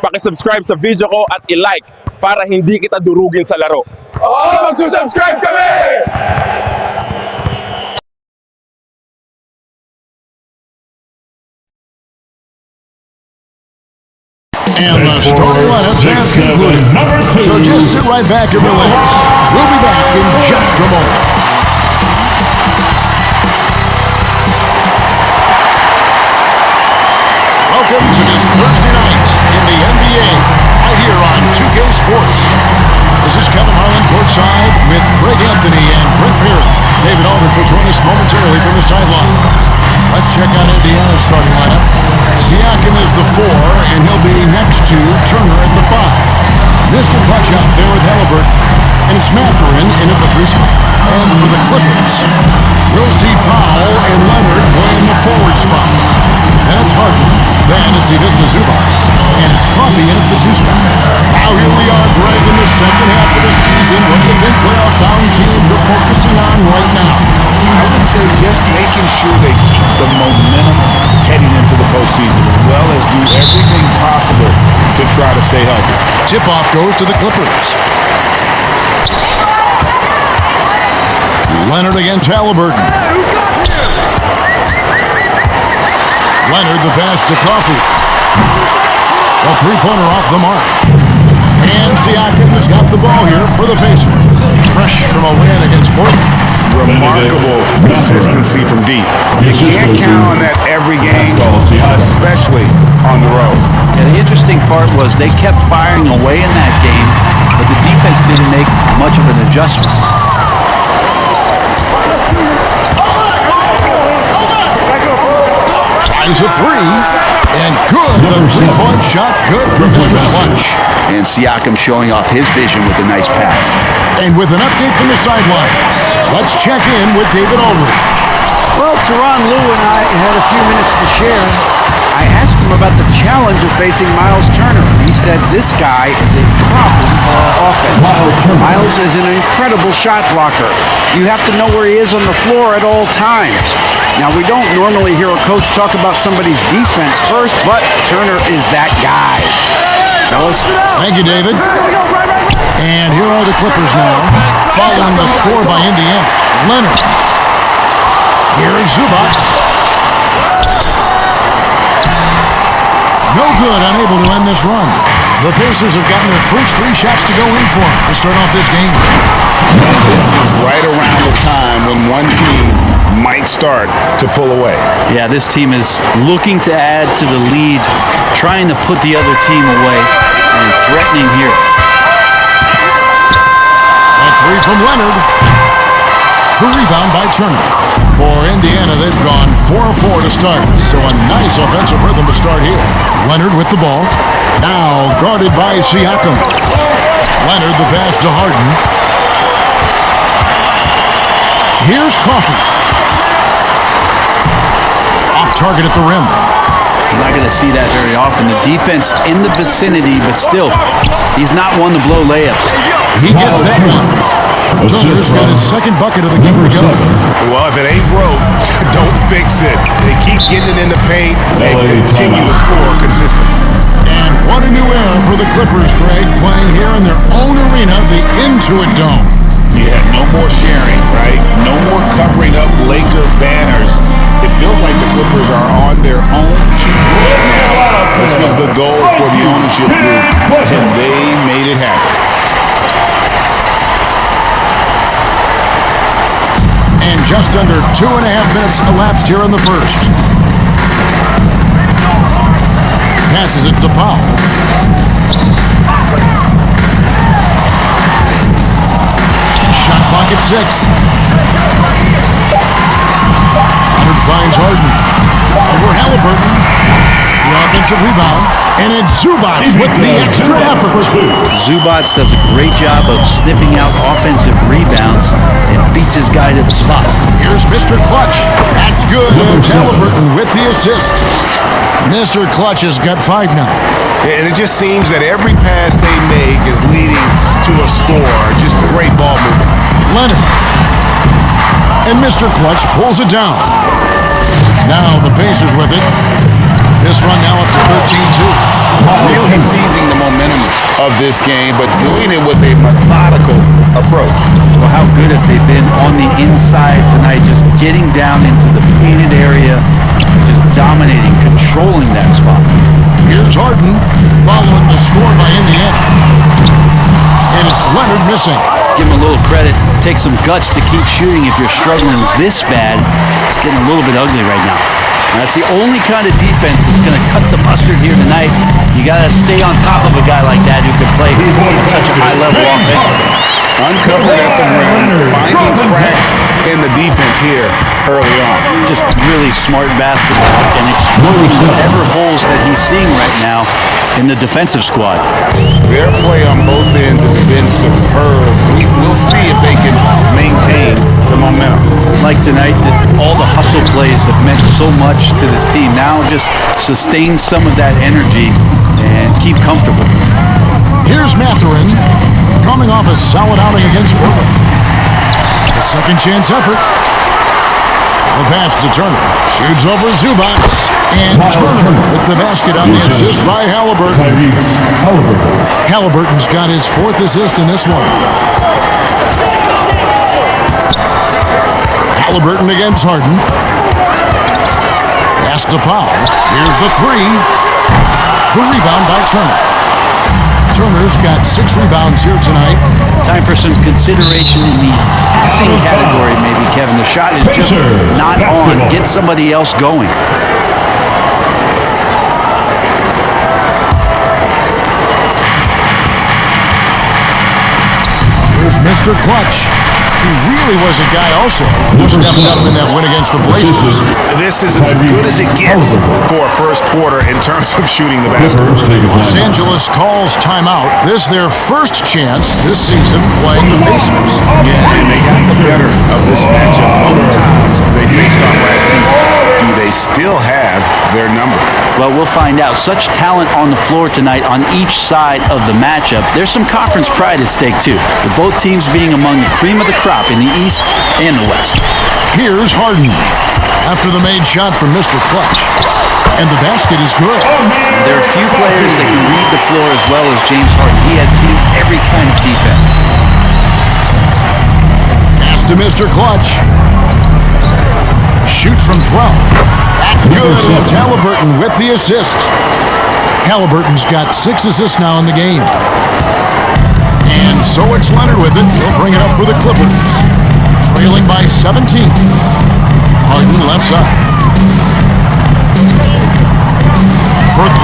Paki-subscribe sa video ko at i-like para hindi kita durugin sa laro. Oo, magsusubscribe kami! And the starting lineups have concluded. So just sit right back and relax. We'll be back in just a moment. Welcome to this Thursday night in the NBA, right here on 2K Sports. This is Kevin Harlan courtside with Greg Anthony and Brent Perry. David Aldridge will join us momentarily from the sidelines. Let's check out Indiana's starting lineup. Siakam is the 4, and he'll be next to Turner at the 5. Mr. Clutch out there with Halliburton, and it's Mathurin in at the 3 spot. And for the Clippers, we'll see Powell and Leonard playing the forward spots. Then it's Harden, then it's Ivica Zubac, and it's Coffey in at the 2 spot. Now here we are, Greg, in the second half of the season. What do you think playoff-bound teams are focusing on right now? I would say just making sure they keep the momentum heading into the postseason, as well as do everything possible to try to stay healthy. Tip-off goes to the Clippers. Leonard against Halliburton. Leonard the pass to Coffey. A three-pointer off the mark. And Siakam has got the ball here for the Pacers. Fresh from a win against Portland. Remarkable consistency from deep. You can't count on that every game, especially on the road. And the interesting part was they kept firing away in that game, but the defense didn't make much of an adjustment. Tries a 3, and good. The three-point shot good from Mr. Clutch. And Siakam showing off his vision with a nice pass. And with an update from the sidelines, let's check in with David Aldridge. Well, Tyronn Lue and I had a few minutes to share. I asked him about the challenge of facing Miles Turner. He said this guy is a problem for our offense. Miles is an incredible shot blocker. You have to know where he is on the floor at all times. Now, we don't normally hear a coach talk about somebody's defense first, but Turner is that guy. Fellas? Thank you, David. And here are the Clippers now, following the score by Indiana. Leonard. Here is Zubac. No good, unable to end this run. The Pacers have gotten their first 3 shots to go in for them to start off this game. And this is right around the time when one team might start to pull away. Yeah, this team is looking to add to the lead, trying to put the other team away, and threatening here. A 3 from Leonard. The rebound by Turner. For Indiana, they've gone 4-4 to start, so a nice offensive rhythm to start here. Leonard with the ball. Now guarded by Siakam. Leonard the pass to Harden. Here's Coffey. Off target at the rim. You're not going to see that very often. The defense in the vicinity, but still, he's not one to blow layups. He gets that one. Turner's got his second bucket of the game to go. Well, if it ain't broke, don't fix it. They keep getting it in the paint and continue to score consistently. And what a new era for the Clippers, Greg, playing here in their own arena, the Intuit Dome. Yeah, no more sharing, right? No more covering up Laker banners. It feels like the Clippers are on their own team right now. This was the goal for the ownership group, and they made it happen. And just under 2.5 minutes elapsed here in the first. Passes it to Powell. Shot clock at 6. Leonard finds Harden. Over Halliburton. The offensive rebound. And it's Zubac with the extra effort. Zubac does a great job of sniffing out offensive rebounds and beats his guy to the spot. Here's Mr. Clutch. That's good. And Halliburton with the assist. Mr. Clutch has got 5 now. And it just seems that every pass they make is leading to a score. Just great ball movement. Leonard. And Mr. Clutch pulls it down. Now the Pacers with it. This run now up to 13-2. Really seizing the momentum of this game, but doing it with a methodical approach. Well, how good have they been on the inside tonight, just getting down into the painted area, just dominating, controlling that spot. Here's Harden following the score by Indiana. And it's Leonard missing. Give him a little credit. Take some guts to keep shooting if you're struggling this bad. It's getting a little bit ugly right now. And that's the only kind of defense that's going to cut the mustard here tonight. You got to stay on top of a guy like that who can play at such a high level offensively. Uncovered at the rim, finding cracks in the defense here early on. Just really smart basketball and exploiting whatever holes that he's seeing right now in the defensive squad. Their play on both ends has been superb. We'll see if they can maintain the momentum. Like tonight, that all the hustle plays have meant so much to this team. Now just sustain some of that energy and keep comfortable. Here's Mathurin coming off a solid outing against Portland. A second chance effort. The pass to Turner. Shoots over Zubac. And Turner with the basket on the assist by Halliburton. Halliburton's got his fourth assist in this one. Halliburton against Harden. Pass to Powell. Here's the three. The rebound by Turner. Turner's got 6 rebounds here tonight. Time for some consideration in the passing category, maybe, Kevin. The shot is just not on. Get somebody else going. Here's Mr. Clutch. He really was a guy also who stepped up in that win against the Blazers. This is as good as it gets for a first quarter in terms of shooting the basketball. Los Angeles calls timeout. This their first chance this season playing the Pacers. Yeah, and they got the better of this matchup both times they faced off last season. Do they still have their number? Well, we'll find out. Such talent on the floor tonight on each side of the matchup. There's some conference pride at stake, too, with both teams being among the cream of the crop in the East and the West. Here's Harden after the made shot from Mr. Clutch. And the basket is good. There are few players that can read the floor as well as James Harden. He has seen every kind of defense. Pass to Mr. Clutch. Shoots from 12. That's good. It's Halliburton with the assist. Halliburton's got 6 assists now in the game. And so it's Leonard with it. He'll bring it up for the Clippers. Trailing by 17. Harden left side. For 3.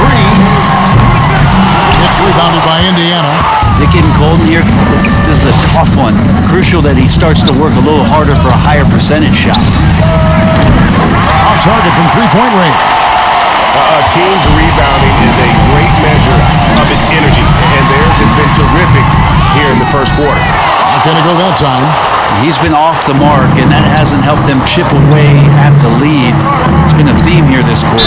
It's rebounded by Indiana. Is it getting cold in here? This is a tough one. Crucial that he starts to work a little harder for a higher percentage shot. Off target from 3-point range. A team's rebounding is a great measure of its energy, and theirs has been terrific here in the first quarter. Not going to go that time. He's been off the mark, and that hasn't helped them chip away at the lead. It's been a theme here this quarter.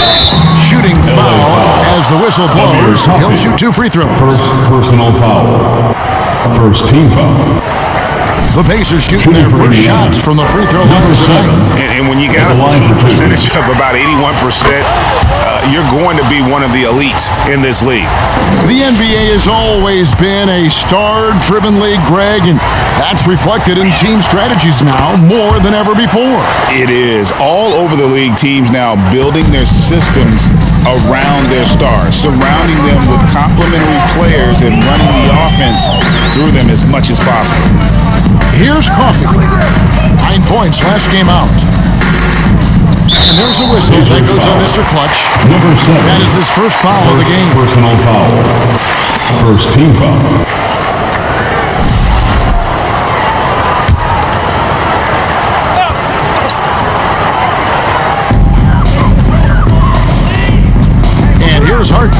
Shooting foul as the whistle blows. He'll shoot 2 free throws. First personal foul. First team foul. The Pacers shooting their first shots from the free throw line tonight. And when you got a team percentage of about 81%, you're going to be one of the elites in this league. The NBA has always been a star-driven league, Greg, and that's reflected in team strategies now more than ever before. It is. All over the league, teams now building their systems around their stars, surrounding them with complementary players and running the offense through them as much as possible. Here's Coffee. 9 points last game out. And there's a whistle that goes on Mr. Clutch. Number 7. That is his first foul of the game. Personal foul. First team foul. And here's Harden.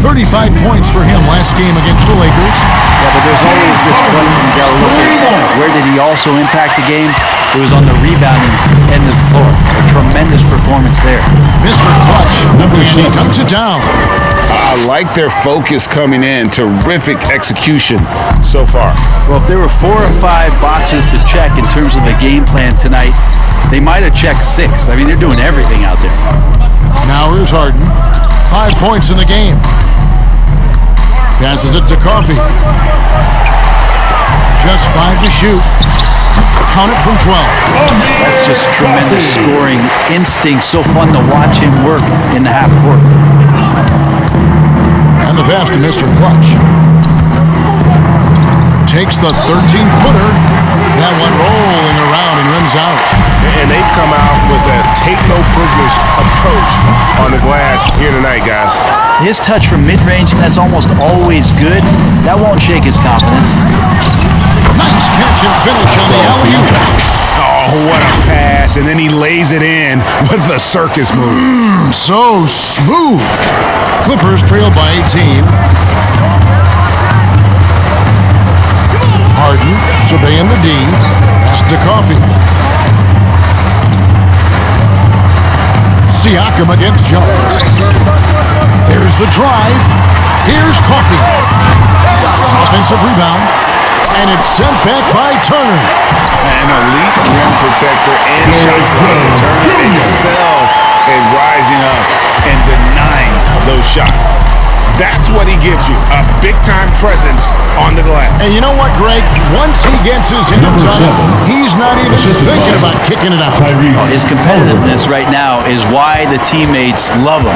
35 points for him last game against the Lakers. Yeah, but there's always this point you got to look at where did he also impact the game? It was on the rebounding end of the floor. A tremendous performance there. Mr. Clutch. Number And he 7. dunks it down. I like their focus coming in. Terrific execution so far. Well, if there were 4 or 5 boxes to check in terms of the game plan tonight, they might have checked 6. I mean, they're doing everything out there. Now here's Harden. 5 points in the game. Passes it to Coffee. Just 5 to shoot. Count it from 12. That's just tremendous scoring instinct. So fun to watch him work in the half court. And the pass to Mr. Clutch. Takes the 13-footer. That one rolling around and rims out. And they've come out with a take-no-prisoners approach on the glass here tonight, guys. His touch from mid-range, that's almost always good. That won't shake his confidence. Nice catch and finish on the alley-oop. Oh, what a pass. And then he lays it in with the circus move. So smooth. Clippers trail by 18. Harden surveying the D. Pass to Coffee. Siakam against Jones. There's the drive. Here's Coffee. Offensive rebound. And it's sent back by Turner. An elite rim protector and shot blocker. Turner excels at rising up and denying those shots. That's what he gives you, a big-time presence on the glass. And you know what, Greg? Once he gets his hands on it, he's not even thinking about kicking it out. His competitiveness right now is why the teammates love him.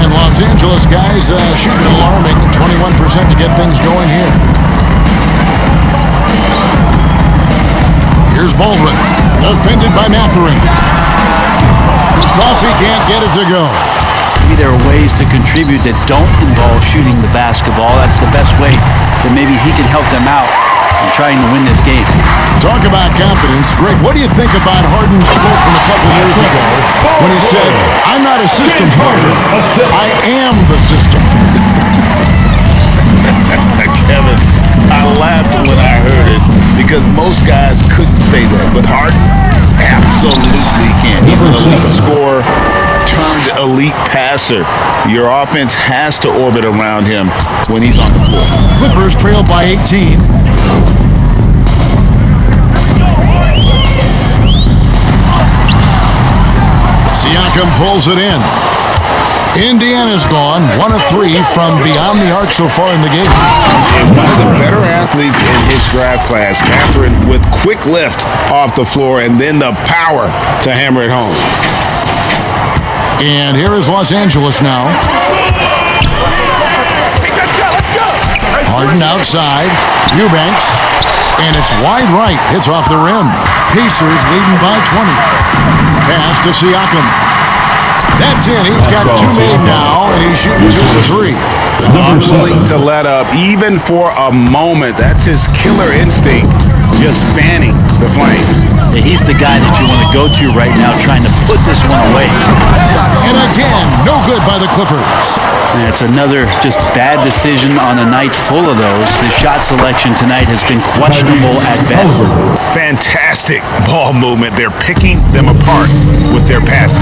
And Los Angeles guys shooting alarming 21% to get things going here. Here's Baldwin, defended by Mathurin. Coffee can't get it to go. Maybe there are ways to contribute that don't involve shooting the basketball. That's the best way that maybe he can help them out in trying to win this game. Talk about confidence. Greg, what do you think about Harden's quote from a couple years ago when he said, "I'm not a system player, I am the system"? Kevin, I laughed when I heard it because most guys couldn't say that, but Harden absolutely can. He's an elite scorer turned elite passer. Your offense has to orbit around him when he's on the floor. Clippers trail by 18. Siakam pulls it in. Indiana's gone 1 of 3 from beyond the arc so far in the game. And one of the better athletes in his draft class, Mathurin, with quick lift off the floor and then the power to hammer it home. And here is Los Angeles now. Harden outside. Eubanks. And it's wide right. Hits off the rim. Pacers leading by 20. Pass to Siakam. That's in. He's got 2 made now, and he's shooting 2 of 3. Unwilling to let up, even for a moment. That's his killer instinct, just fanning the flames. Yeah, he's the guy that you want to go to right now, trying to put this one away. And again, no good by the Clippers. And it's another just bad decision on a night full of those. His shot selection tonight has been questionable at best. Fantastic ball movement. They're picking them apart with their passing.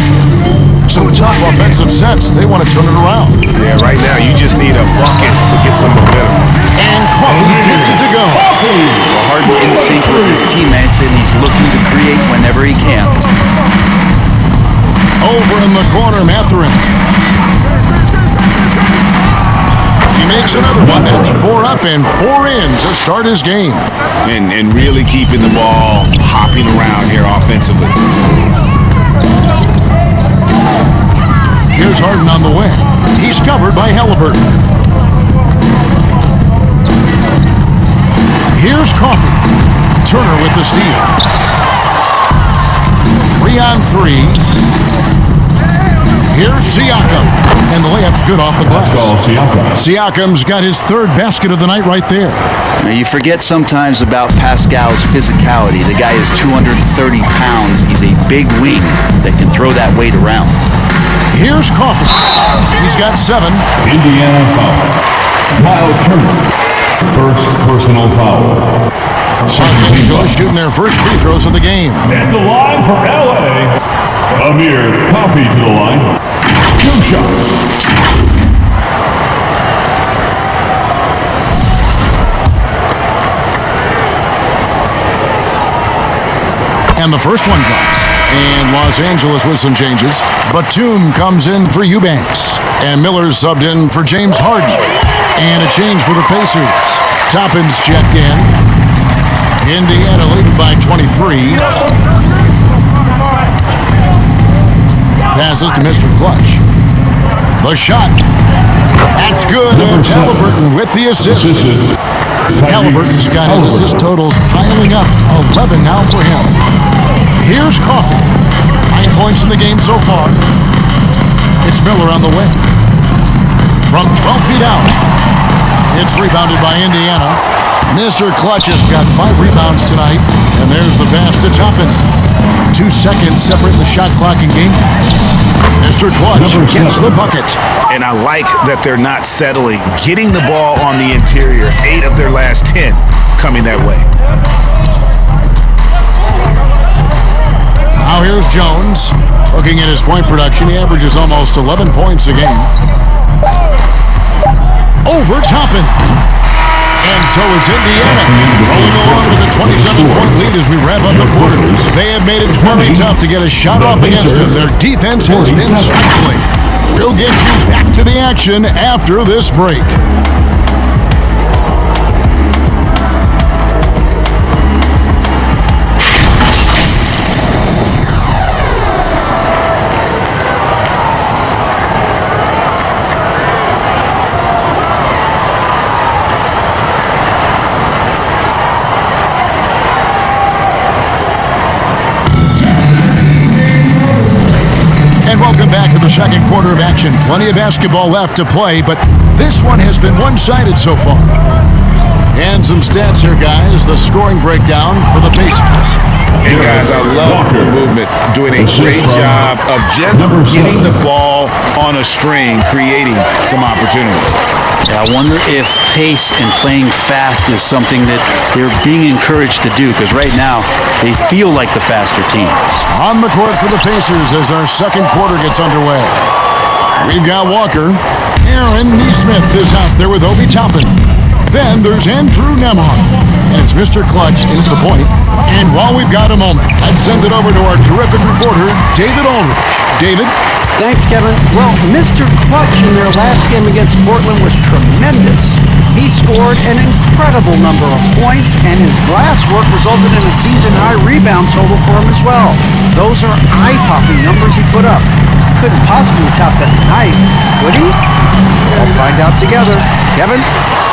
So tough offensive sets. They want to turn it around. Yeah, right now you just need a bucket to get some momentum. And Coffee gets it to go. Well, Harden in sync with his teammates, and he's looking to create whenever he can. Over in the corner, Mathurin. He makes another one. That's 4 up and 4 in to start his game. And really keeping the ball hopping around here offensively. Here's Harden on the wing. He's covered by Halliburton. Here's Coffee. Turner with the steal. 3 on 3. Here's Siakam. And the layup's good off the glass. Siakam's got his 3rd basket of the night right there. Now, you forget sometimes about Pascal's physicality. The guy is 230 pounds. He's a big wing that can throw that weight around. Here's Coffee. He's got 7. Indiana foul. Miles Turner. First personal foul. Los Angeles shooting their first free throws of the game. At the line for LA, Amir Coffee to the line. 2 shots. And the first one drops. And Los Angeles with some changes. Batum comes in for Eubanks. And Miller's subbed in for James Harden. And a change for the Pacers. Toppin's checked in. Indiana leading by 23. Passes to Mr. Clutch. The shot. That's good. And Halliburton with the assist. Halliburton's got his assist totals piling up. 11 now for him. Here's Coffee. 9 points in the game so far. It's Miller on the wing. From 12 feet out. It's rebounded by Indiana. Mr. Clutch has got 5 rebounds tonight. And there's the pass to Toppin. 2 seconds separating the shot clock and game time. Mr. Clutch gets the bucket. And I like that they're not settling. Getting the ball on the interior. 8 of their last 10 coming that way. Now here's Jones. Looking at his point production, he averages almost 11 points a game. Over Toppin. And so it's Indiana rolling along with a 27-point lead as we wrap up the quarter. They have made it very tough to get a shot off against them. Their defense has been stifling. We'll get you back to the action after this break. Welcome back to the second quarter of action. Plenty of basketball left to play, but this one has been one-sided so far. And some stats here, guys. The scoring breakdown for the Pacers. And guys, I love the movement. Doing a great job of just getting the ball on a string, creating some opportunities. Yeah, I wonder if pace and playing fast is something that they're being encouraged to do, because right now they feel like the faster team. On the court for the Pacers as our second quarter gets underway. We've got Walker. Aaron Nesmith is out there with Obi Toppin. Then there's Andrew Nembhard. And it's Mr. Clutch into the point. And while we've got a moment, I'd send it over to our terrific reporter, David Aldridge. David? Thanks, Kevin. Well, Mr. Clutch in their last game against Portland was tremendous. He scored an incredible number of points, and his glass work resulted in a season-high rebound total for him as well. Those are eye-popping numbers he put up. Couldn't possibly top that tonight, would he? We'll find out together. Kevin?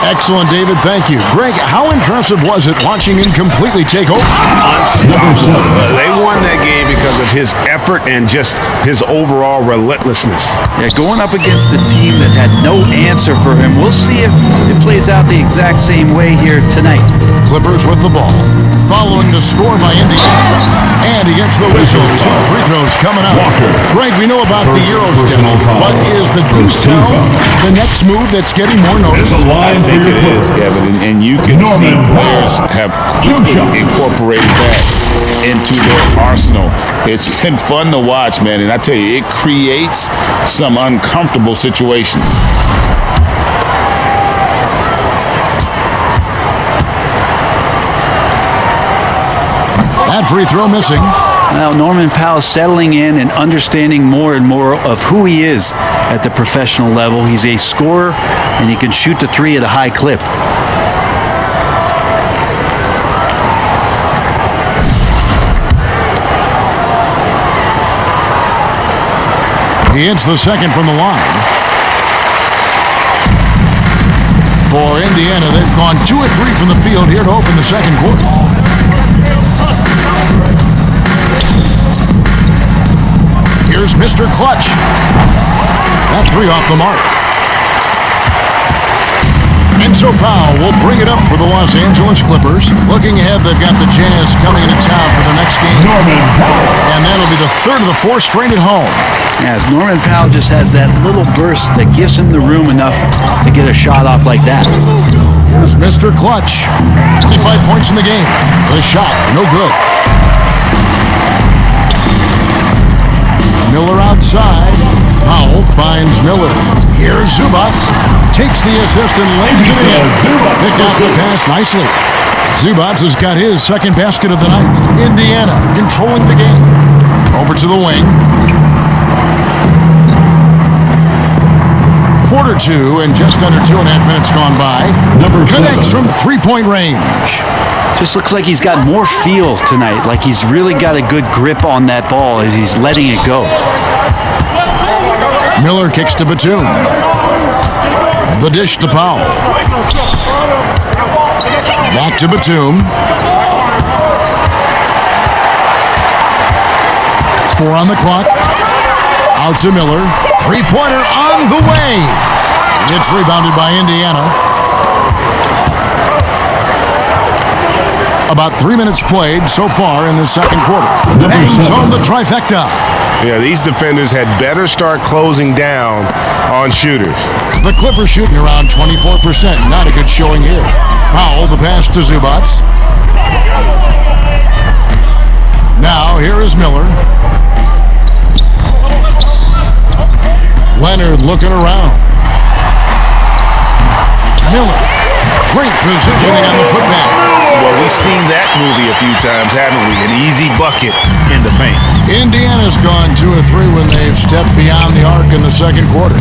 Excellent, David. Thank you. Greg, how impressive was it watching him completely take over? They won that game because of his effort and just his overall relentlessness. Yeah, going up against a team that had no answer for him. We'll see if it plays out the exact same way here tonight. Clippers with the ball. Following the score by Indiana. And against the whistle, 2 free throws coming up. Greg, we know about the Euro step. What is the detail, the next move that's getting more notice? I think it is, Kevin, and you can see players have quickly incorporated that into their arsenal. It's been fun to watch, man, and I tell you, it creates some uncomfortable situations. That free throw missing. Well, Norman Powell settling in and understanding more and more of who he is at the professional level. He's a scorer, and he can shoot the 3 at a high clip. He hits the second from the line. For Indiana, they've gone 2 of 3 from the field here to open the second quarter. Here's Mr. Clutch. That 3 off the mark. And so Powell will bring it up for the Los Angeles Clippers. Looking ahead, they've got the Jazz coming into town for the next game. And that'll be the 3rd of the 4 straight at home. Yeah, Norman Powell just has that little burst that gives him the room enough to get a shot off like that. Here's Mr. Clutch. 25 points in the game. The shot, no good. Miller outside. Powell finds Miller. Here's Zubats. Takes the assist and lays it in. Picked out the pass nicely. Zubats has got his second basket of the night. Indiana controlling the game. Over to the wing. Quarter two and just under 2.5 minutes gone by. Connects from three-point range. Just looks like he's got more feel tonight, like he's really got a good grip on that ball as he's letting it go. Miller kicks to Batum. The dish to Powell. Back to Batum. 4 on the clock. Out to Miller. Three-pointer on the way. It's rebounded by Indiana. About 3 minutes played so far in the second quarter. Bangs on the trifecta. Yeah, these defenders had better start closing down on shooters. The Clippers shooting around 24%. Not a good showing here. Powell, the pass to Zubats. Now, here is Miller. Leonard looking around. Miller. Great positioning on the putback. Well, we've seen that movie a few times, haven't we? An easy bucket in the paint. Indiana's gone 2 of 3 when they've stepped beyond the arc in the second quarter.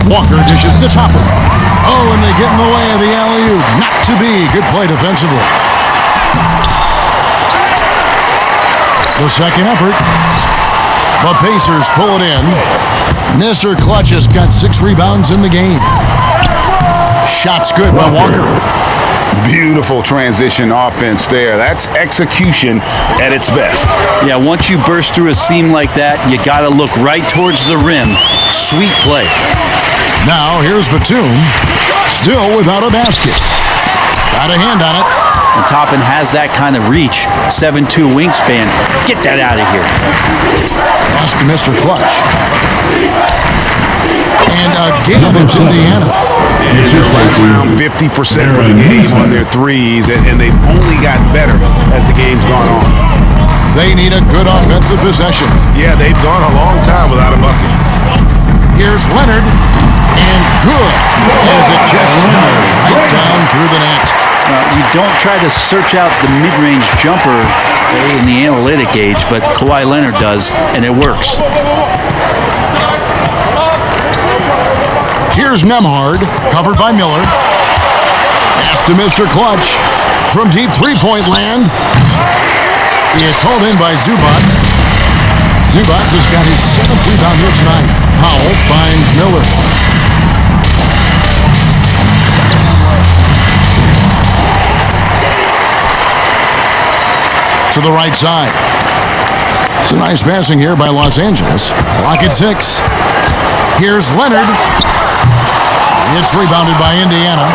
Walker dishes to Topper. Oh, and they get in the way of the alley-oop. Not to be. Good play defensively. The second effort. The Pacers pull it in. Mr. Clutch has got 6 rebounds in the game. Shot's good by Walker. Beautiful transition offense there. That's execution at its best. Yeah, once you burst through a seam like that, you got to look right towards the rim. Sweet play. Now, here's Batum. Still without a basket. Got a hand on it. And Toppin has that kind of reach. 7'2" wingspan. Get that out of here. Pass to Mr. Clutch. And again, it's Indiana. They're right around 50% for the game on their threes, and they've only gotten better as the game's gone on. They need a good offensive possession. Yeah, they've gone a long time without a bucket. Here's Leonard. And good. As it just sneaks right down through the net. You don't try to search out the mid-range jumper in the analytic age, but Kawhi Leonard does, and it works. Here's Nemhard, covered by Miller. Pass to Mr. Clutch. From deep three-point land. It's hauled in by Zubats. Zubats has got his 7th rebound here tonight. Powell finds Miller. To the right side. It's a nice passing here by Los Angeles. Clock at 6. Here's Leonard. It's rebounded by Indiana.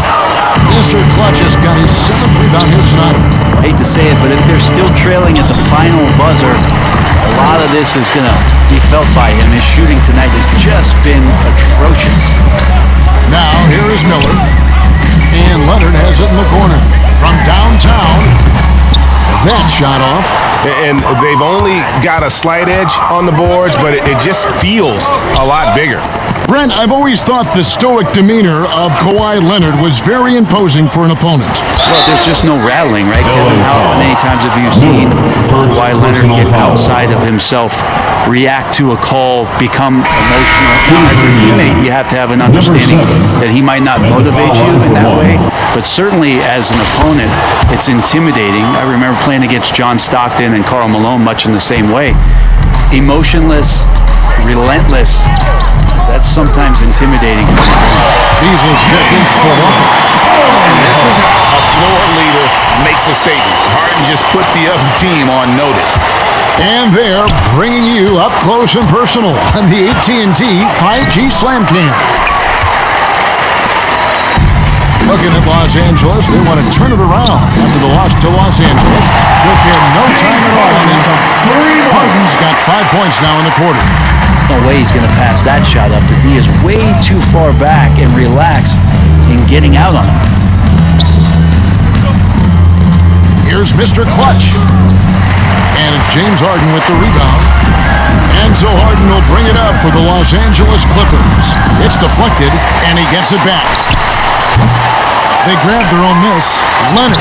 Mr. Clutch has got his 7th rebound here tonight. Hate to say it, but if they're still trailing at the final buzzer, a lot of this is going to be felt by him. His shooting tonight has just been atrocious. Now, here is Miller. And Leonard has it in the corner. From downtown. That shot off. And they've only got a slight edge on the boards, but it just feels a lot bigger. Brent, I've always thought the stoic demeanor of Kawhi Leonard was very imposing for an opponent. Well, there's just no rattling, right, Kevin? How many times have you seen Kawhi Leonard get outside of himself, react to a call, become emotional? Now, as a teammate, you have to have an understanding that he might not motivate you in that way, but certainly as an opponent, it's intimidating. I remember playing against John Stockton and Karl Malone much in the same way. Emotionless, relentless. That's sometimes intimidating. Diesel's checking for one. And this is how a floor leader makes a statement. Harden just put the other team on notice. And they're bringing you up close and personal on the AT&T 5G Slam Cam. Looking at Los Angeles, they want to turn it around after the loss to Los Angeles. Took him no time at all on that. Harden's got 5 points now in the quarter. No way he's going to pass that shot up. The D is way too far back and relaxed in getting out on him. Here's Mr. Clutch. And it's James Harden with the rebound. And so Harden will bring it up for the Los Angeles Clippers. It's deflected, and he gets it back. They grabbed their own miss. Leonard.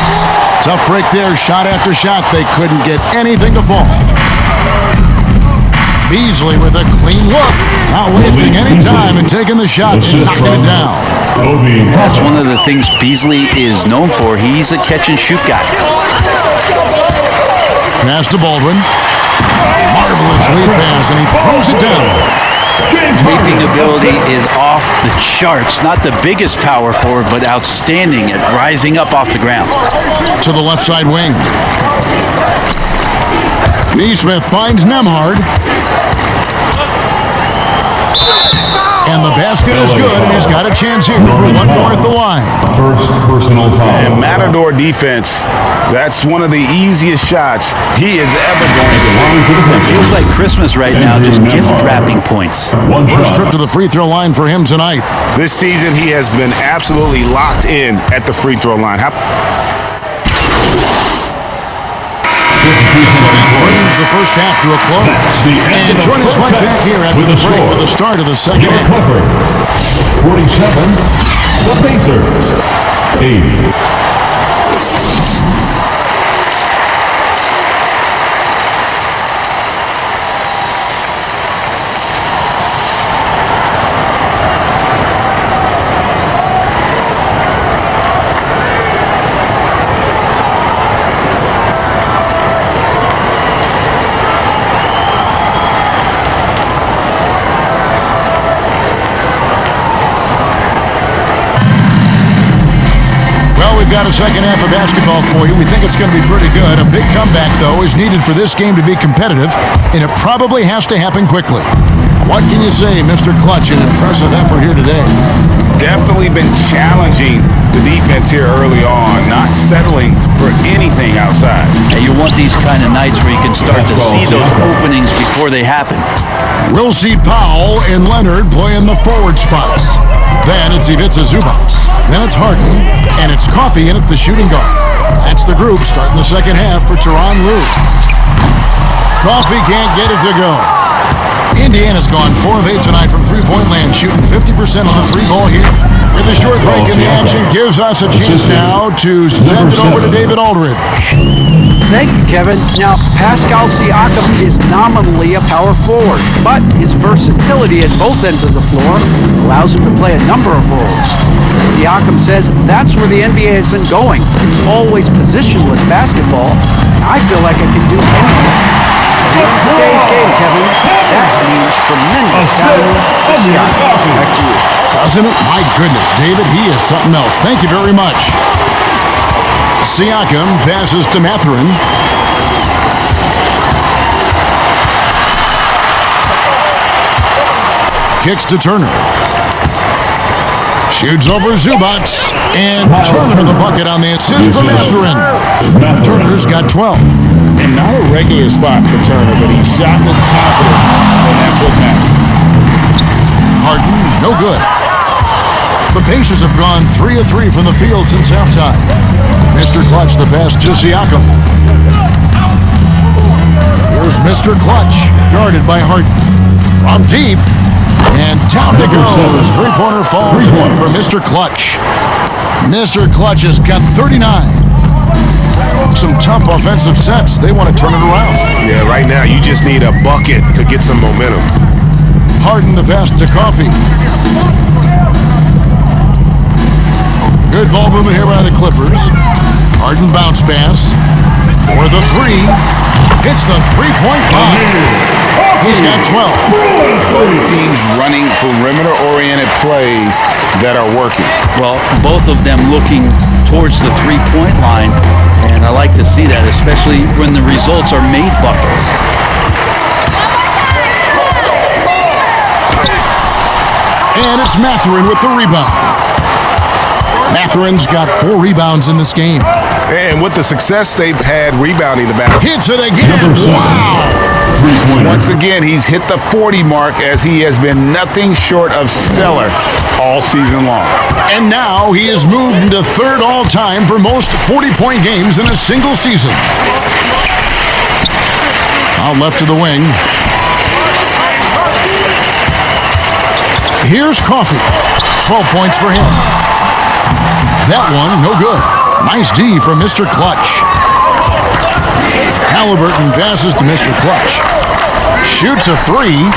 Tough break there, shot after shot. They couldn't get anything to fall. Beasley with a clean look. Not wasting any time and taking the shot and knocking it down. That's one of the things Beasley is known for. He's a catch-and-shoot guy. Pass to Baldwin. Marvelous lead pass, and he throws it down. Leaping ability is off the charts. Not the biggest power forward, but outstanding at rising up off the ground. To the left side wing. Neesmith finds Nemhard. And the basket is good, and he's got a chance here for one more at the line. First personal foul. And Matador defense, that's one of the easiest shots he is ever going to see. It feels like Christmas right now, just gift-wrapping points. First trip to the free throw line for him tonight. This season, he has been absolutely locked in at the free throw line. Brings the first half to a close. And join us right back here after the break for the start of the second half. 47, the Pacers. 80. Got a second half of basketball for you. We think it's going to be pretty good. A big comeback, though, is needed for this game to be competitive, and it probably has to happen quickly. What can you say, Mr. Clutch? An impressive effort here today. Definitely been challenging the defense here early on, not settling for anything outside. And you want these kind of nights where you can start to see those openings before they happen. We'll see Powell and Leonard play in the forward spots. Then it's Ivica Zubac. Then it's Harden. And it's Coffey in at the shooting guard. That's the group starting the second half for Tyronn Lue. Coffey can't get it to go. Indiana's gone 4 of 8 tonight from three-point land, shooting 50% on the three ball here. With a short break in the action, gives us a chance now to send it over to David Aldridge. Thank you, Kevin. Now, Pascal Siakam is nominally a power forward, but his versatility at both ends of the floor allows him to play a number of roles. Siakam says that's where the NBA has been going. It's always positionless basketball, and I feel like I can do anything. In today's game, Kevin, that means tremendous talent for Siakam. Back to you. Doesn't it? My goodness, David, he is something else. Thank you very much. Siakam passes to Mathurin. Kicks to Turner. Shoots over Zubac. And Turner to the bucket on the assist for Mathurin. Turner's got 12. And not a regular spot for Turner, but he shot with confidence, and that's what matters. Harden, no good. The Pacers have gone 3 of 3 from the field since halftime. Mr. Clutch, the pass to Siakam. Here's Mr. Clutch, guarded by Harden. From deep, and down it goes. Three-pointer falls in for Mr. Clutch. Mr. Clutch has got 39. Some tough offensive sets. They want to turn it around. Yeah, right now you just need a bucket to get some momentum. Harden the pass to Coffey. Good ball movement here by the Clippers. Harden bounce pass. For the three. Hits the three-point bomb. He's got 12. Both teams running perimeter-oriented plays that are working. Well, both of them looking towards the three-point line, and I like to see that, especially when the results are made buckets. And it's Mathurin with the rebound. Mathurin's got 4 rebounds in this game. And with the success they've had rebounding the back. Hits it again. Wow. three-pointer. Once again, he's hit the 40 mark as he has been nothing short of stellar all season long. And now he has moved into third all-time for most 40-point games in a single season. Out left to the wing. Here's Coffey. 12 points for him. That one, no good. Nice D from Mr. Clutch. Halliburton passes to Mr. Clutch. Shoots a three.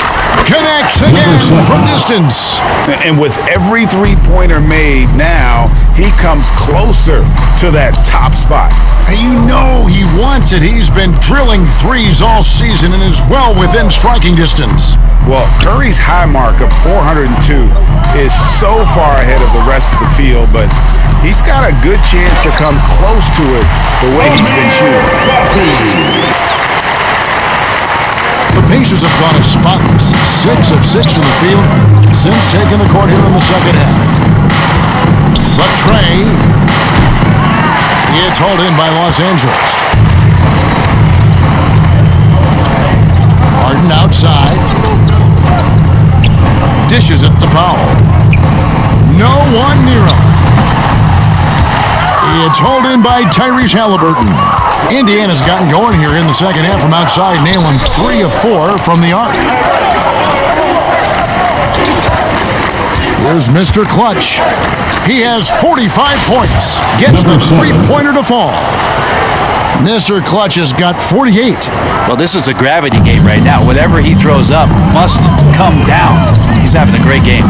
Connects again from distance. And with every three-pointer made now, he comes closer to that top spot. And you know he wants it. He's been drilling threes all season and is well within striking distance. Well, Curry's high mark of 402 is so far ahead of the rest of the field, but he's got a good chance to come close to it the way he's been shooting. The Pacers have gone as spotless, 6 of 6 from the field since taking the court here in the second half. But Trey, it's hauled in by Los Angeles. Harden outside. Dishes it to Powell. No one near him. It's hauled in by Tyrese Halliburton. Indiana's gotten going here in the second half from outside, nailing 3 of 4 from the arc. Here's Mr. Clutch. He has 45 points. Gets the three-pointer to fall. Mr. Clutch has got 48. Well, this is a gravity game right now. Whatever he throws up must come down. He's having a great game.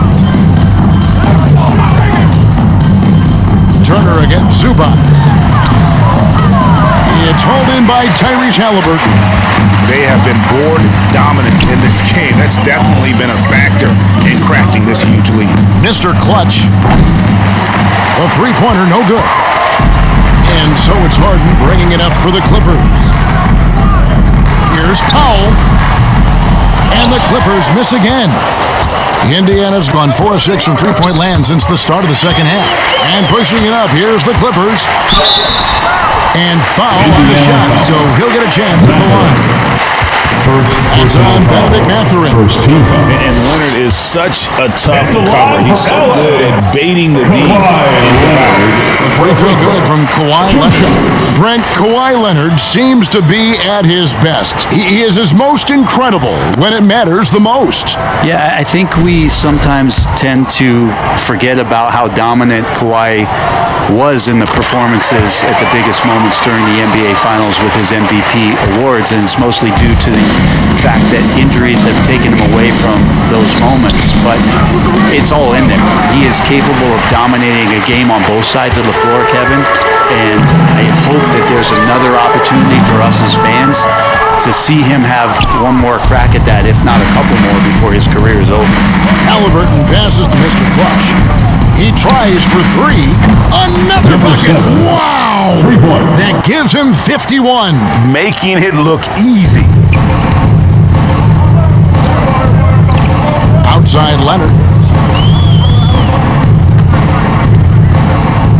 Turner against Zubac. It's hauled in by Tyrese Halliburton. They have been board dominant in this game. That's definitely been a factor in crafting this huge lead. Mr. Clutch. A three-pointer, no good. And so it's Harden bringing it up for the Clippers. Here's Powell. And the Clippers miss again. Indiana's gone 4 of 6 from three-point land since the start of the second half. And pushing it up, here's the Clippers. And foul on the shot, so he'll get a chance at the line. It's on Benedict Mathurin. And Leonard is such a tough cover. He's so good at baiting the D. The free throw good from Kawhi Leonard. Brent, Kawhi Leonard seems to be at his best. He is his most incredible when it matters the most. Yeah, I think we sometimes tend to forget about how dominant Kawhi was in the performances at the biggest moments during the NBA Finals with his MVP awards, and it's mostly due to the fact that injuries have taken him away from those moments, but it's all in there. He is capable of dominating a game on both sides of the floor, Kevin, and I hope that there's another opportunity for us as fans to see him have one more crack at that, if not a couple more, before his career is over. Halliburton passes to Mr. Clutch. He tries for three. Another bucket. Wow! That gives him 51. Making it look easy. Outside Leonard.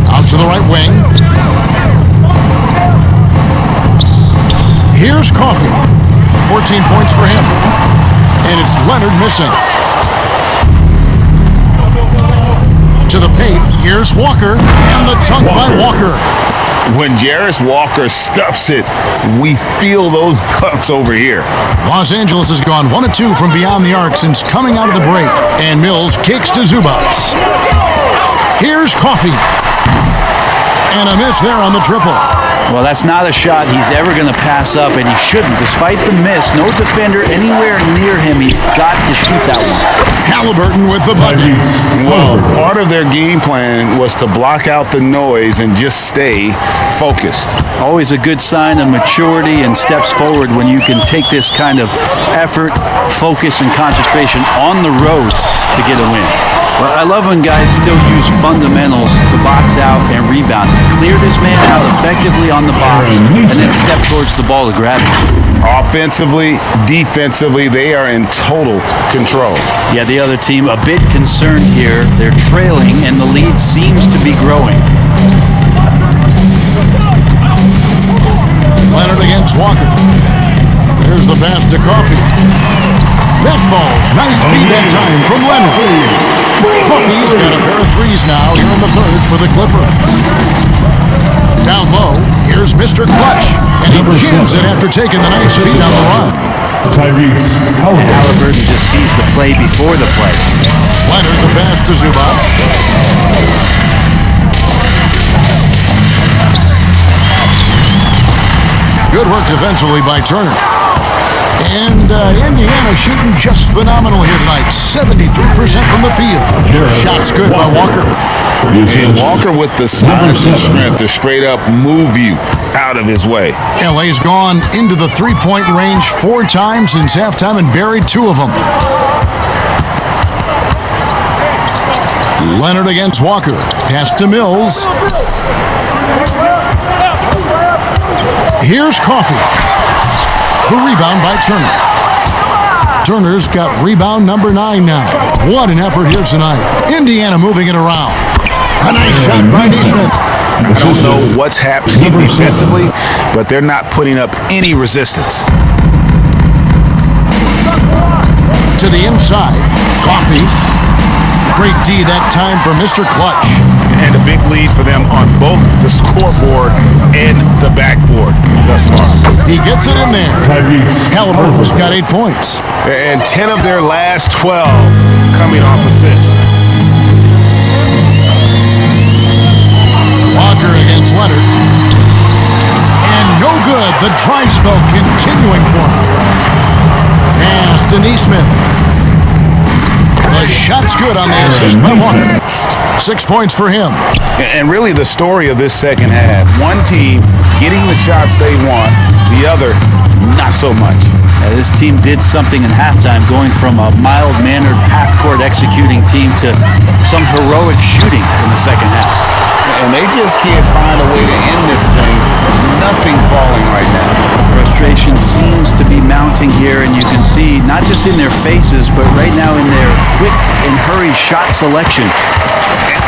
Out to the right wing. Here's Coffey. 14 points for him. And it's Leonard missing. To the paint, here's Walker, and the dunk by Walker. When Jarris Walker stuffs it, we feel those dunks over here. Los Angeles has gone 1 of 2 from beyond the arc since coming out of the break, and Mills kicks to Zubac. Here's Coffey, and a miss there on the triple. Well, that's not a shot he's ever going to pass up, and he shouldn't. Despite the miss, no defender anywhere near him. He's got to shoot that one. Halliburton with the bucket. Well, part of their game plan was to block out the noise and just stay focused. Always a good sign of maturity and steps forward when you can take this kind of effort, focus, and concentration on the road to get a win. Well, I love when guys still use fundamentals to box out and rebound. He cleared his man out effectively on the box and then stepped towards the ball to grab it. Offensively, defensively, they are in total control. Yeah, the other team a bit concerned here. They're trailing and the lead seems to be growing. Leonard against Walker. Here's the pass to Coffey. That ball, nice feed that time from Leonard. Coffey's got a pair of threes now here in the third for the Clippers. Down low, here's Mr. Clutch, and he jams it after taking the nice feed on the run. Tyrese Halliburton just sees the play before the play. Leonard the pass to Zubac. Good work defensively by Turner. And Indiana shooting just phenomenal here tonight. 73% from the field. Shots good by Walker. And Walker with the size and strength to straight up move you out of his way. LA's gone into the three-point range 4 times since halftime and buried 2 of them. Leonard against Walker. Pass to Mills. Here's Coffey. The rebound by Turner. Turner's got rebound number 9 now. What an effort here tonight. Indiana moving it around. A nice shot by Neesmith. I don't know what's happening defensively, but they're not putting up any resistance. To the inside. Coffey. Great D that time for Mr. Clutch. And a big lead for them on both the scoreboard and the backboard thus far. He gets it in there. Halliburton's got 8 points. And 10 of their last 12 coming off assists. Walker against Leonard. And no good. The dry spell continuing for him. Pass to Neesmith. The shot's good on the assist by Walker. 6 points for him. And really the story of this second half. One team getting the shots they want, the other not so much. This team did something in halftime, going from a mild-mannered half-court executing team to some heroic shooting in the second half. And they just can't find a way to end this thing. Nothing falling right now. Frustration seems to be mounting here, and you can see not just in their faces, but right now in their quick and hurried shot selection.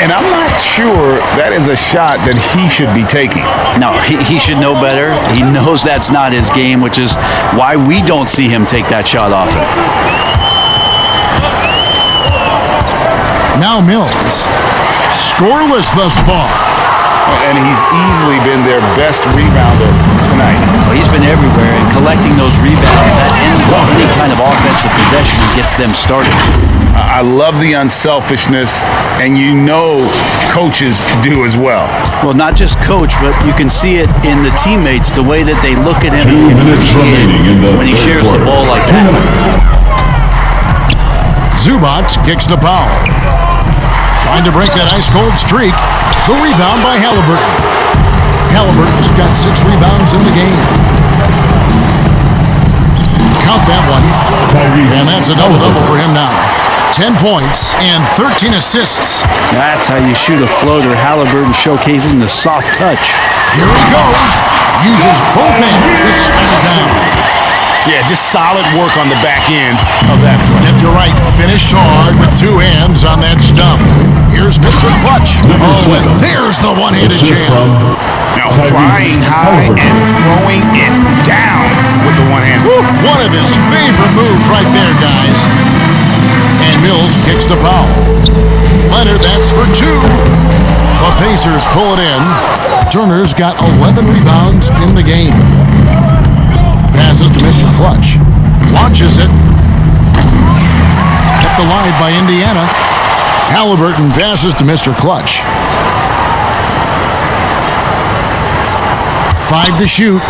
And I'm not sure that is a shot that he should be taking. No, he should know better. He knows that's not his game, which is why we don't see him take that shot often. Now Mills. Scoreless thus far. And he's easily been their best rebounder tonight. Well, he's been everywhere, and collecting those rebounds, that ends any kind of offensive possession and gets them started. I love the unselfishness, and you know coaches do as well. Well, not just coach, but you can see it in the teammates, the way that they look at him 2 minutes remaining in the when he shares the third ball like that. Zubac kicks to Powell. Trying to break that ice-cold streak. The rebound by Halliburton. Halliburton's got 6 rebounds in the game. Count that one. And that's a double-double for him now. 10 points and 13 assists. That's how you shoot a floater. Halliburton showcasing the soft touch. Here he goes. Uses both hands to slam it down. Yeah, just solid work on the back end of that play. Yep, you're right. Finish hard with 2 hands on that stuff. Here's Mr. Clutch. Oh, and there's the one-handed jam. Now flying high and throwing it down with the one hand. One of his favorite moves right there, guys. And Mills kicks to Powell. Leonard, that's for 2. The Pacers pull it in. Turner's got 11 rebounds in the game. Passes to Mr. Clutch. Launches it. Kept alive by Indiana. Halliburton passes to Mr. Clutch. 5 to shoot.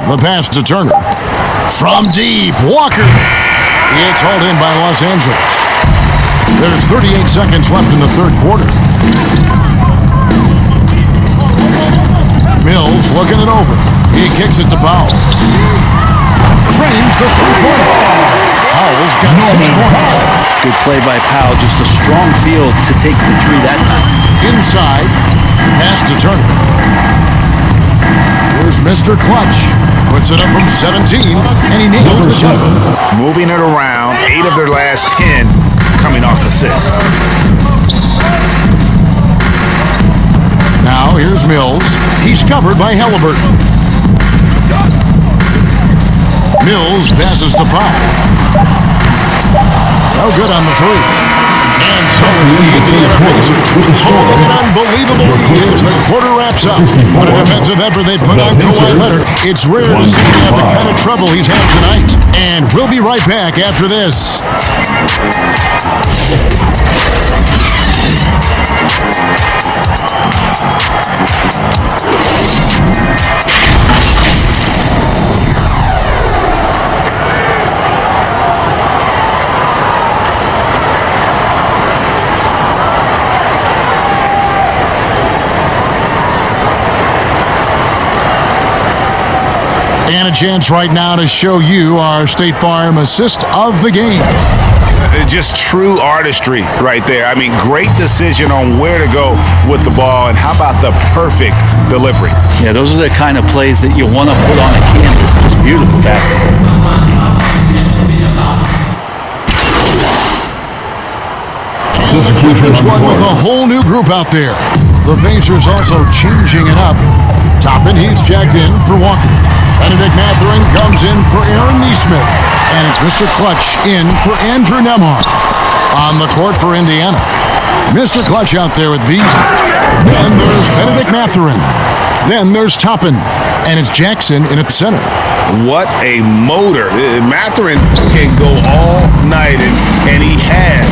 The pass to Turner. From deep, Walker. It's hauled in by Los Angeles. There's 38 seconds left in the third quarter. Mills looking it over. He kicks it to Powell. Frames the three-pointer. Powell's got 6 points. Good play by Powell. Just a strong field to take the 3 that time. Inside. Pass to Turner. Here's Mr. Clutch. Puts it up from 17, and he nails the jumper. Moving it around, 8 of their last 10 coming off assists. Now Now here's Mills. He's covered by Halliburton. Mills passes to Powell. No good on the three. And so it's the Indiana Pacers holding an unbelievable lead as the quarter wraps up. What a defensive effort they put on Kawhi Leonard. It's rare to see him have the kind of trouble he's had tonight. And we'll be right back after this. And a chance right now to show you our State Farm assist of the game. Just true artistry right there. I mean, great decision on where to go with the ball, and how about the perfect delivery? Yeah, those are the kind of plays that you want to put on a canvas. Just beautiful basketball. There's one with a whole new group out there. The Pacers also changing it up. Toppin, he's jacked in for Walker. Benedict Mathurin comes in for Aaron Nesmith. And it's Mr. Clutch in for Andrew Nembhard. On the court for Indiana. Mr. Clutch out there with Beasley. Then there's Benedict Mathurin. Then there's Toppin. And it's Jackson in at center. What a motor. Mathurin can go all night, and he has.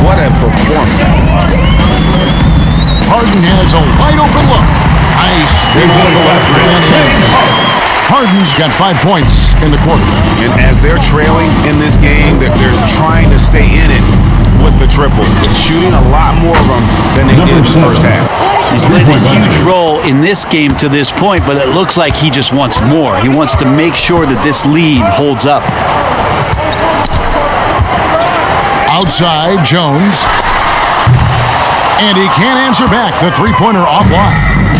What a performance. Harden has a wide open look. Nice. They want the left hand. Harden's got 5 points in the quarter. And as they're trailing in this game, they're trying to stay in it with the triple. Shooting a lot more of them than they did in the first half. He's played a huge role in this game to this point, but it looks like he just wants more. He wants to make sure that this lead holds up. Outside, Jones. And he can't answer back. The three-pointer offline.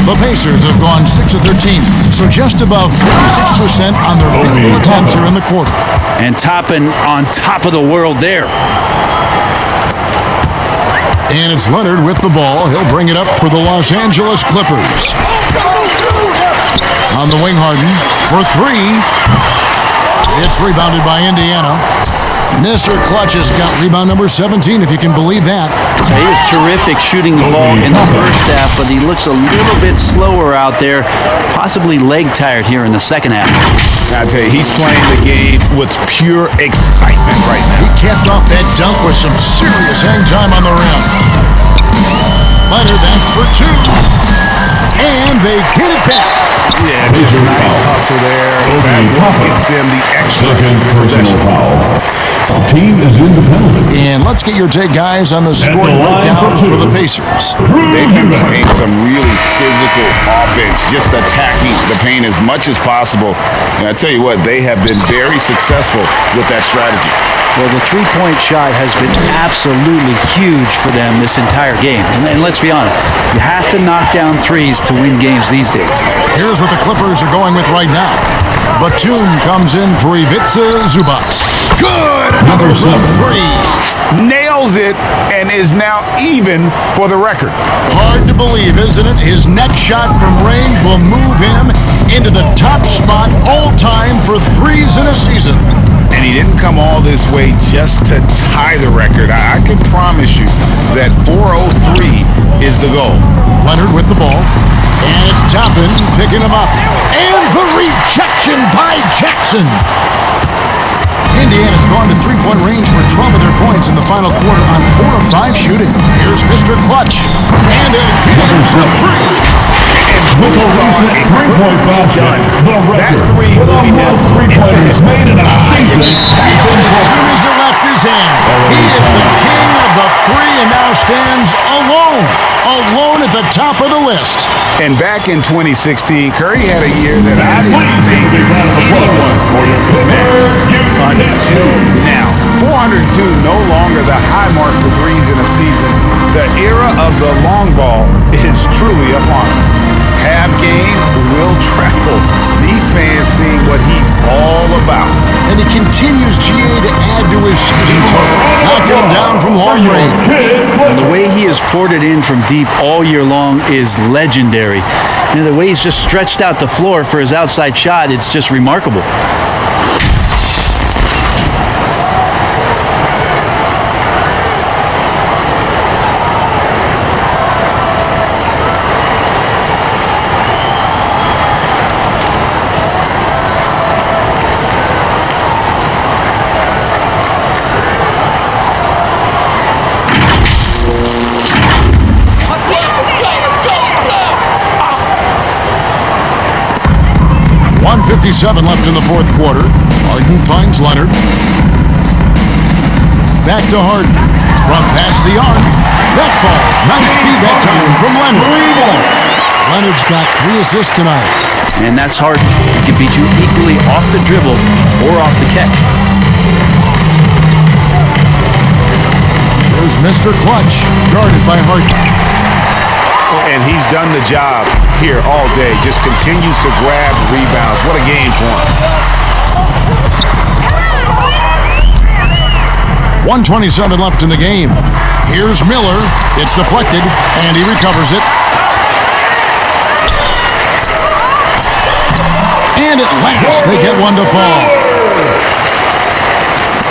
The Pacers have gone 6 of 13, so just above 46% on their field goal attempts here in the quarter. And Toppin on top of the world there. And it's Leonard with the ball. He'll bring it up for the Los Angeles Clippers. On the wing, Harden for three. It's rebounded by Indiana. Mr. Clutch has got rebound number 17, if you can believe that. He is terrific shooting the ball in the first half, but he looks a little bit slower out there, possibly leg tired here in the second half. I tell you, he's playing the game with pure excitement right now. He capped off that dunk with some serious hang time on the rim. Leonard, that's for two. And they get it back. Yeah, just nice hustle there. That gets them the extra possession. Team is in the penalty. And let's get your take, guys, on the scoring breakdown for the Pacers. They've been playing some really physical offense, just attacking the paint as much as possible. And I tell you what, they have been very successful with that strategy. Well, the three-point shot has been absolutely huge for them this entire game. And let's be honest, you have to knock down threes to win games these days. Here's what the Clippers are going with right now. Batum comes in for Ivica Zubac. Good! Number 7. Three. Nails it and is now even for the record. Hard to believe, isn't it? His next shot from range will move him into the top spot all time for threes in a season. And he didn't come all this way just to tie the record. I can promise you that 403 is the goal. Leonard with the ball. And it's Toppin picking him up. And the rejection by Jackson. Indiana's gone to three-point range for 12 of their points in the final quarter on 4 of 5 shooting. Here's Mr. Clutch. And again for three. With a recent three-point basket, the record That three will be most three-pointers made in a season. As soon as it left his hand, he is the king of the three and now stands alone at the top of the list. And back in 2016, Curry had a year that I didn't think anyone until now. 402, no longer the high mark for threes in a season. The era of the long ball is truly upon us. Have game, will travel. These fans seeing what he's all about. And he continues, GA, to add to his season total, knocking him down from long range. And the way he has poured it in from deep all year long is legendary. And the way he's just stretched out the floor for his outside shot, it's just remarkable. 1:27 left in the fourth quarter. Harden finds Leonard. Back to Harden. From past the arc. That falls. Nice feed that time from Leonard. Leonard's got 3 assists tonight. And that's Harden. He can beat you equally off the dribble or off the catch. There's Mr. Clutch, guarded by Harden. And he's done the job here all day. Just continues to grab rebounds. What a game for him. 1:27 left in the game. Here's Miller. It's deflected, and he recovers it. And at last, they get one to fall.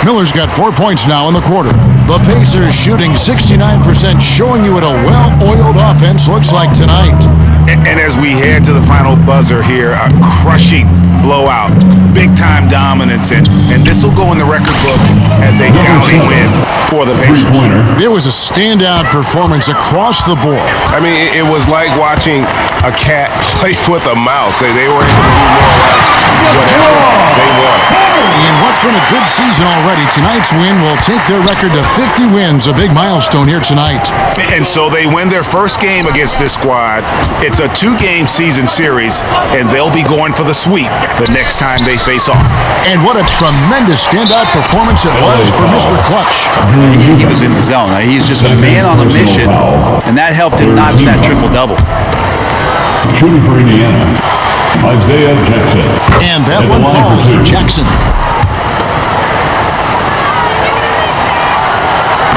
Miller's got 4 points now in the quarter. The Pacers shooting 69%, showing you what a well-oiled offense looks like tonight. And as we head to the final buzzer here, a crushing blowout, big-time dominance, and this will go in the record book as a gaudy win for the Pacers. It was a standout performance across the board. I mean, it was like watching a cat play with a mouse. They were able to do more or less whatever they wanted. In what's been a good season already, tonight's win will take their record to 50 wins, a big milestone here tonight. And so they win their first game against this squad. It's a 2-game season series, and they'll be going for the sweep the next time they face off. And what a tremendous standout performance it was for Mr. Clutch. He was in the zone. He's just a man on a mission, and that helped him notch that triple-double. Shooting for Indiana, Isaiah Jackson. And that one falls for Jackson.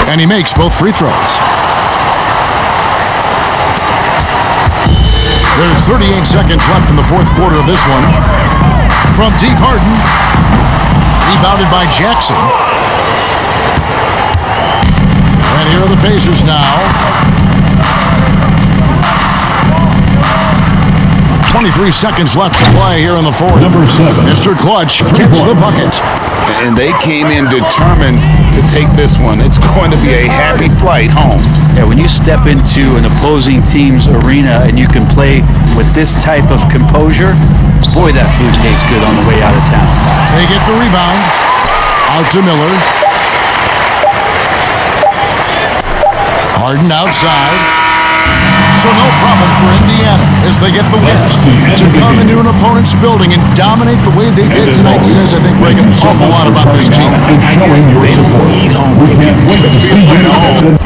And he makes both free throws. There's 38 seconds left in the fourth quarter of this one. From deep, Harden. Rebounded by Jackson. And here are the Pacers now. 23 seconds left to play here in the fourth. Number 7. Mr. Clutch gets the bucket. And they came in determined to take this one. It's going to be a happy flight home. Yeah, when you step into an opposing team's arena and you can play with this type of composure, boy, that food tastes good on the way out of town. They get the rebound. Out to Miller. Harden outside. So no problem for Indiana as they get the win. To come into an opponent's building and dominate the way they did tonight says, I think, Greg, an awful lot about this team. I guess they don't need home cooking to feel at home.